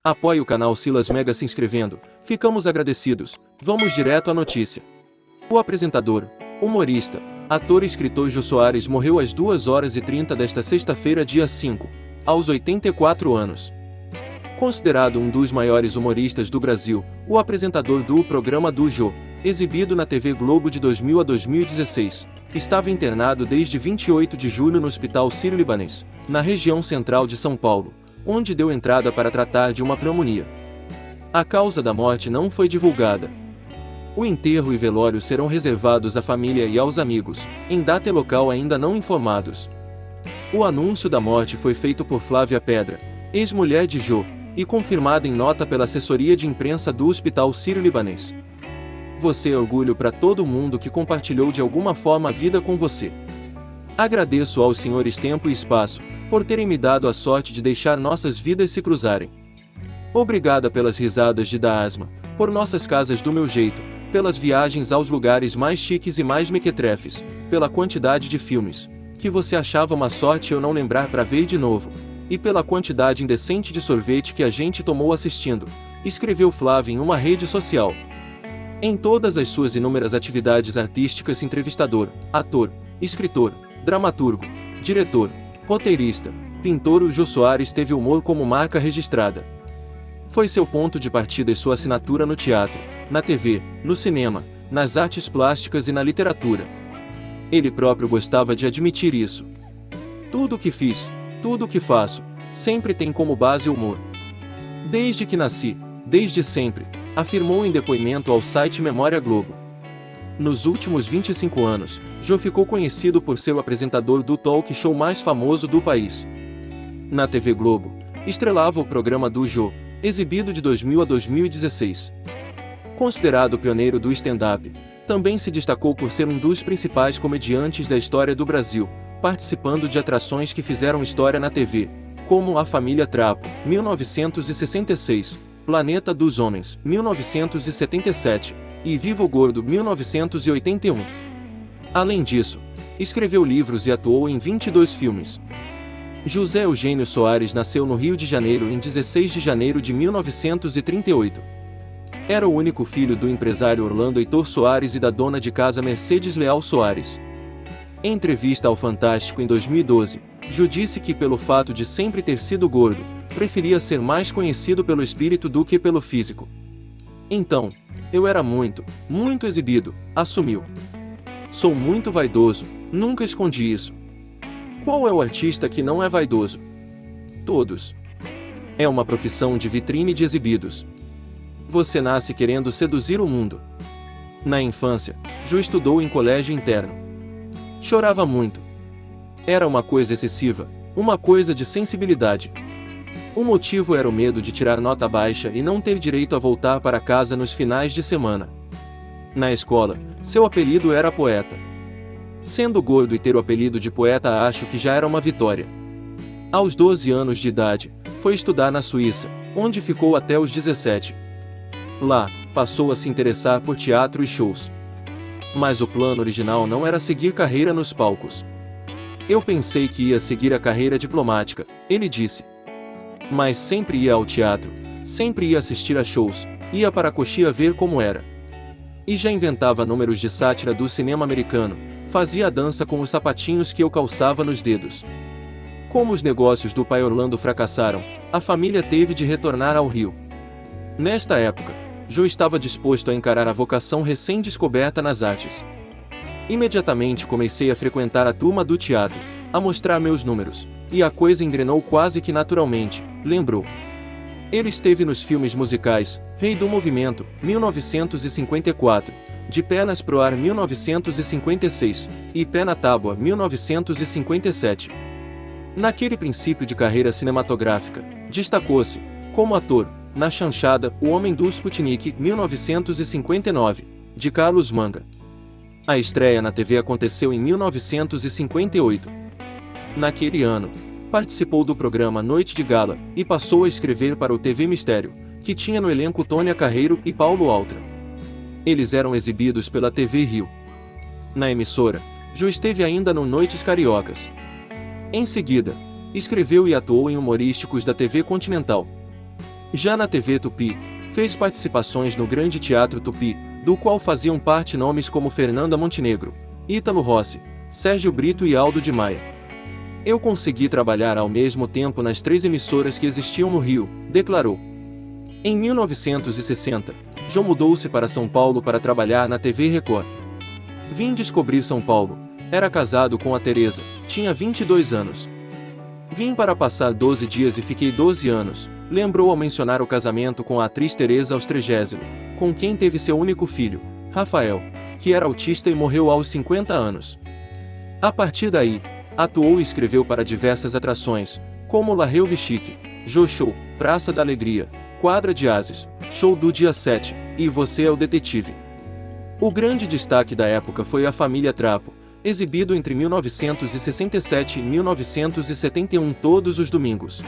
Apoie o canal Silas Mega se inscrevendo, ficamos agradecidos. Vamos direto à notícia. O apresentador, humorista, ator e escritor Jô Soares morreu às 2h30 desta sexta-feira, dia 5, aos 84 anos. Considerado um dos maiores humoristas do Brasil, o apresentador do programa do Jô, exibido na TV Globo de 2000 a 2016, estava internado desde 28 de julho no Hospital Sírio-Libanês, na região central de São Paulo, onde deu entrada para tratar de uma pneumonia. A causa da morte não foi divulgada. O enterro e velório serão reservados à família e aos amigos, em data e local ainda não informados. O anúncio da morte foi feito por Flávia Pedra, ex-mulher de Jô, e confirmada em nota pela assessoria de imprensa do Hospital Sírio-Libanês. Você é orgulho para todo mundo que compartilhou de alguma forma a vida com você. Agradeço aos senhores Tempo e Espaço, por terem me dado a sorte de deixar nossas vidas se cruzarem. Obrigada pelas risadas de dar asma, por nossas casas do meu jeito, pelas viagens aos lugares mais chiques e mais mequetrefes, pela quantidade de filmes que você achava uma sorte eu não lembrar para ver de novo, e pela quantidade indecente de sorvete que a gente tomou assistindo, escreveu Flávia em uma rede social. Em todas as suas inúmeras atividades artísticas, entrevistador, ator, escritor, dramaturgo, diretor, roteirista, pintor, o Jô Soares teve humor como marca registrada. Foi seu ponto de partida e sua assinatura no teatro, na TV, no cinema, nas artes plásticas e na literatura. Ele próprio gostava de admitir isso. Tudo o que fiz, tudo o que faço, sempre tem como base o humor. Desde que nasci, desde sempre, afirmou em depoimento ao site Memória Globo. Nos últimos 25 anos, Jô ficou conhecido por ser o apresentador do talk show mais famoso do país. Na TV Globo, estrelava o programa do Jô, exibido de 2000 a 2016. Considerado pioneiro do stand-up, também se destacou por ser um dos principais comediantes da história do Brasil, participando de atrações que fizeram história na TV, como A Família Trapo, 1966, Planeta dos Homens, 1977, e Viva o Gordo, 1981. Além disso, escreveu livros e atuou em 22 filmes. José Eugênio Soares nasceu no Rio de Janeiro em 16 de janeiro de 1938. Era o único filho do empresário Orlando Heitor Soares e da dona de casa Mercedes Leal Soares. Em entrevista ao Fantástico em 2012, Jô disse que pelo fato de sempre ter sido gordo, preferia ser mais conhecido pelo espírito do que pelo físico. Então, eu era muito exibido, assumiu. Sou muito vaidoso, nunca escondi isso. Qual é o artista que não é vaidoso? Todos. É uma profissão de vitrine de exibidos. Você nasce querendo seduzir o mundo. Na infância, Jô estudou em colégio interno. Chorava muito. Era uma coisa excessiva, uma coisa de sensibilidade. O motivo era o medo de tirar nota baixa e não ter direito a voltar para casa nos finais de semana. Na escola, seu apelido era poeta. Sendo gordo e ter o apelido de poeta, acho que já era uma vitória. Aos 12 anos de idade, foi estudar na Suíça, onde ficou até os 17. Lá, passou a se interessar por teatro e shows. Mas o plano original não era seguir carreira nos palcos. Eu pensei que ia seguir a carreira diplomática, ele disse. Mas sempre ia ao teatro, sempre ia assistir a shows, ia para Coxia ver como era. E já inventava números de sátira do cinema americano, fazia a dança com os sapatinhos que eu calçava nos dedos. Como os negócios do pai Orlando fracassaram, a família teve de retornar ao Rio. Nesta época, Jô estava disposto a encarar a vocação recém-descoberta nas artes. Imediatamente comecei a frequentar a turma do teatro, a mostrar meus números, e a coisa engrenou quase que naturalmente, lembrou. Ele esteve nos filmes musicais Rei do Movimento, 1954, De Pernas pro Ar, 1956, e Pé na Tábua, 1957. Naquele princípio de carreira cinematográfica, destacou-se, como ator, na chanchada O Homem do Sputnik, 1959, de Carlos Manga. A estreia na TV aconteceu em 1958. Naquele ano, participou do programa Noite de Gala, e passou a escrever para o TV Mistério, que tinha no elenco Tônia Carreiro e Paulo Altra. Eles eram exibidos pela TV Rio. Na emissora, Jô esteve ainda no Noites Cariocas. Em seguida, escreveu e atuou em humorísticos da TV Continental. Já na TV Tupi, fez participações no Grande Teatro Tupi, do qual faziam parte nomes como Fernanda Montenegro, Ítalo Rossi, Sérgio Brito e Aldo de Maia. Eu consegui trabalhar ao mesmo tempo nas 3 emissoras que existiam no Rio, declarou. Em 1960, Jô mudou-se para São Paulo para trabalhar na TV Record. Vim descobrir São Paulo. Era casado com a Teresa, tinha 22 anos. Vim para passar 12 dias e fiquei 12 anos, lembrou ao mencionar o casamento com a atriz Teresa aos 30, com quem teve seu único filho, Rafael, que era autista e morreu aos 50 anos. A partir daí, atuou e escreveu para diversas atrações, como La Reuve Chique, Jô Show, Praça da Alegria, Quadra de Ases, Show do Dia 7, e Você é o Detetive. O grande destaque da época foi A Família Trapo, exibido entre 1967 e 1971 todos os domingos.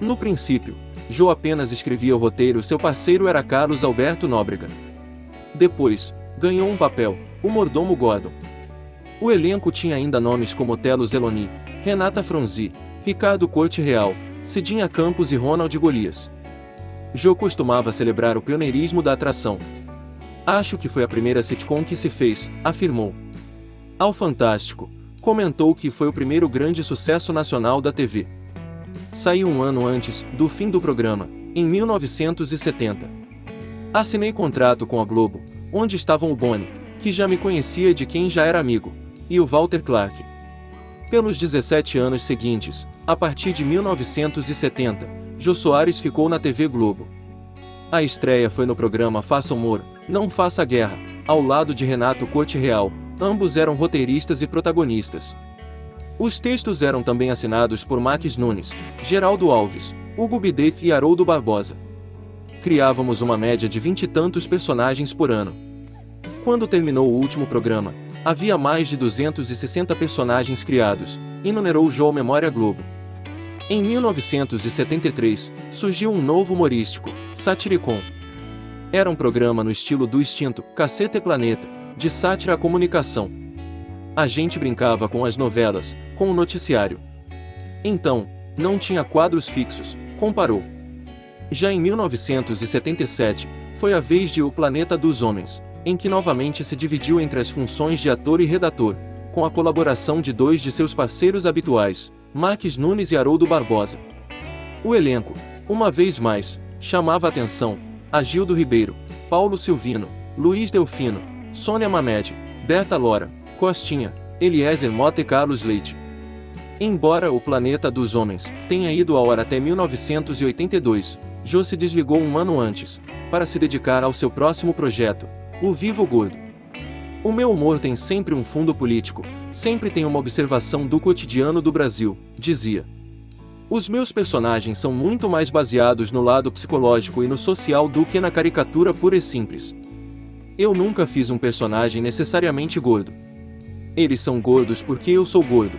No princípio, Jô apenas escrevia o roteiro, seu parceiro era Carlos Alberto Nóbrega. Depois, ganhou um papel, o Mordomo Gordon. O elenco tinha ainda nomes como Telo Zeloni, Renata Fronzi, Ricardo Corte Real, Cidinha Campos e Ronald Golias. Jô costumava celebrar o pioneirismo da atração. Acho que foi a primeira sitcom que se fez, afirmou. Ao Fantástico, comentou que foi o primeiro grande sucesso nacional da TV. Saiu um ano antes do fim do programa, em 1970. Assinei contrato com a Globo, onde estavam o Boni, que já me conhecia e de quem já era amigo, e o Walter Clark. Pelos 17 anos seguintes, a partir de 1970, Jô Soares ficou na TV Globo. A estreia foi no programa Faça Humor, Não Faça Guerra, ao lado de Renato Corte Real, ambos eram roteiristas e protagonistas. Os textos eram também assinados por Max Nunes, Geraldo Alves, Hugo Bidet e Haroldo Barbosa. Criávamos uma média de 20 e tantos personagens por ano. Quando terminou o último programa, havia mais de 260 personagens criados, enumerou Jô Memória Globo. Em 1973, surgiu um novo humorístico, Satiricon. Era um programa no estilo do extinto Cacete Planeta, de sátira à comunicação. A gente brincava com as novelas, com o noticiário. Então, não tinha quadros fixos, comparou. Já em 1977, foi a vez de O Planeta dos Homens, em que novamente se dividiu entre as funções de ator e redator, com a colaboração de 2 de seus parceiros habituais, Max Nunes e Haroldo Barbosa. O elenco, uma vez mais, chamava a atenção: Agildo Ribeiro, Paulo Silvino, Luiz Delfino, Sônia Mamed, Berta Lora, Costinha, Eliezer Mota e Carlos Leite. Embora O Planeta dos Homens tenha ido ao ar até 1982, Jô se desligou um ano antes, para se dedicar ao seu próximo projeto, O Vivo Gordo. O meu humor tem sempre um fundo político, sempre tem uma observação do cotidiano do Brasil, dizia. Os meus personagens são muito mais baseados no lado psicológico e no social do que na caricatura pura e simples. Eu nunca fiz um personagem necessariamente gordo. Eles são gordos porque eu sou gordo.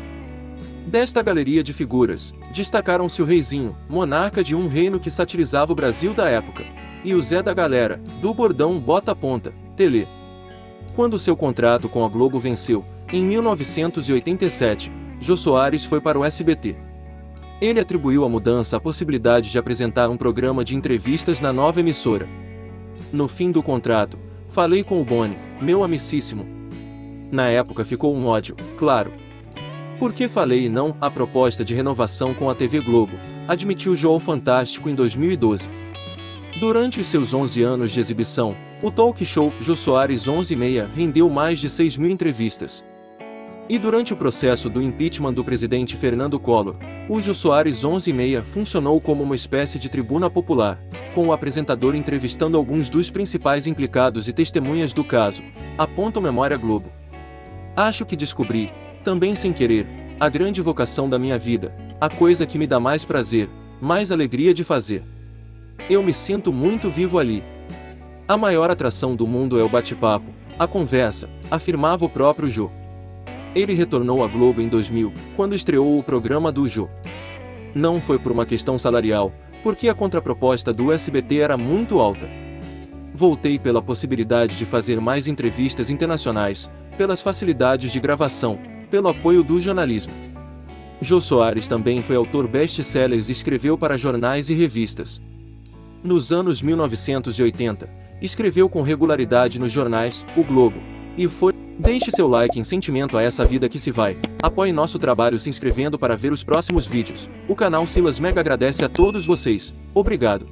Desta galeria de figuras, destacaram-se o Reizinho, monarca de um reino que satirizava o Brasil da época, e o Zé da Galera, do bordão Bota Ponta, Tele. Quando seu contrato com a Globo venceu, em 1987, Jô Soares foi para o SBT. Ele atribuiu a mudança à possibilidade de apresentar um programa de entrevistas na nova emissora. No fim do contrato, falei com o Boni, meu amicíssimo. Na época ficou um ódio, claro. Porque falei não à proposta de renovação com a TV Globo, admitiu Jô ao Fantástico em 2012. Durante os seus 11 anos de exibição, o talk show Jô Soares 11:30 rendeu mais de 6.000 entrevistas. E durante o processo do impeachment do presidente Fernando Collor, o Jô Soares 11:30 funcionou como uma espécie de tribuna popular, com o apresentador entrevistando alguns dos principais implicados e testemunhas do caso, aponta o Memória Globo. Acho que descobri, também sem querer, a grande vocação da minha vida, a coisa que me dá mais prazer, mais alegria de fazer. Eu me sinto muito vivo ali. A maior atração do mundo é o bate-papo, a conversa, afirmava o próprio Jô. Ele retornou à Globo em 2000, quando estreou o programa do Jô. Não foi por uma questão salarial, porque a contraproposta do SBT era muito alta. Voltei pela possibilidade de fazer mais entrevistas internacionais, pelas facilidades de gravação, pelo apoio do jornalismo. Jô Soares também foi autor best-sellers e escreveu para jornais e revistas. Nos anos 1980, escreveu com regularidade nos jornais O Globo e foi. Deixe seu like em sentimento a essa vida que se vai. Apoie nosso trabalho se inscrevendo para ver os próximos vídeos. O canal Silas Mega agradece a todos vocês. Obrigado.